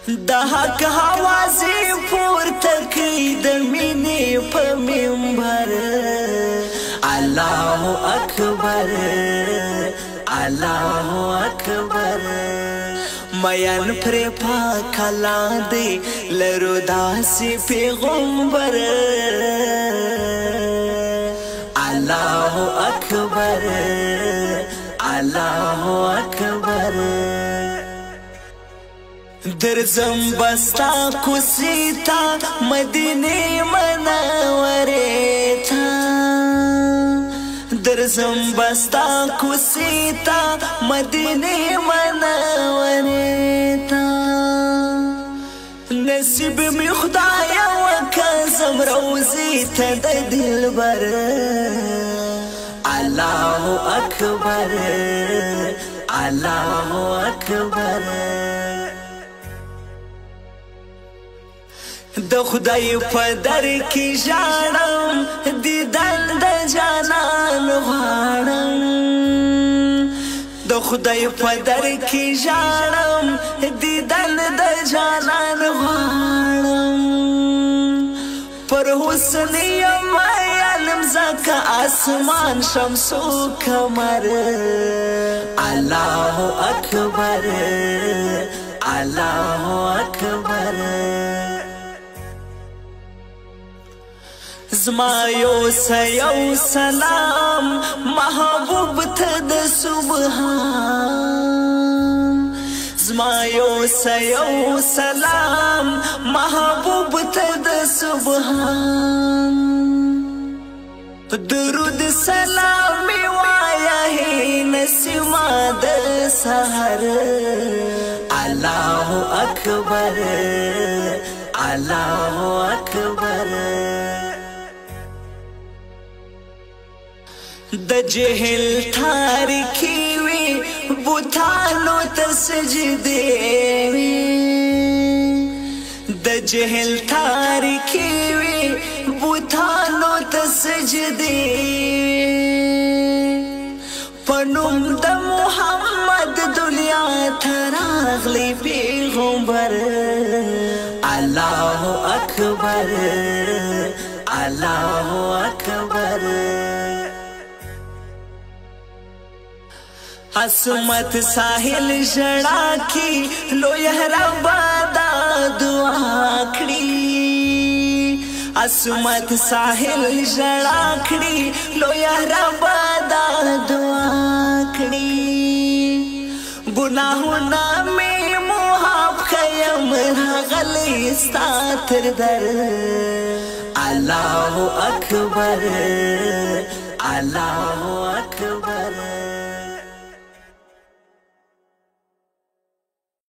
د حق حوازې پورته کړي د مینې په منبر الله اکبر الله اکبر میان پر پاک الله دی لرو داسې پیغمبر الله اکبر الله اکبر درزم بستا کوسیتا مدینه منوره تا درزم بستا کوسیتا مدینه منوره تا نصیب می خدایا وکزم روزی تا د دلبر الله اکبر الله اکبر د خدای په در کې ژاړم دیدن د جانان غواړم د خدای په در کې ژاړم دیدن د جانان غواړم پر حسن یم علم زکه آسمان شمسو کمر الله اکبر الله اکبر زما یو سلام محبوب ته د سبحان زما یو سلام محبوب ته د سبحان درود سلام وایا هی نسیما د سحر الله اکبر الله اکبر د جهل تاریکی وی بوتانو ته سجدې وی د جهل تاریکی وی بوتانو ته سجدې پنوم د محمد دنیا ته راغلی پیغمبر الله اکبر الله اکبر عصمت ساحل جڑا کی لوی ربا دا دعا کړي عصمت ساحل جڑا کړي لوی ربا دا دعا کړي گناهونه می محب خیم غلی ستا تر در الله اکبر الله اکبر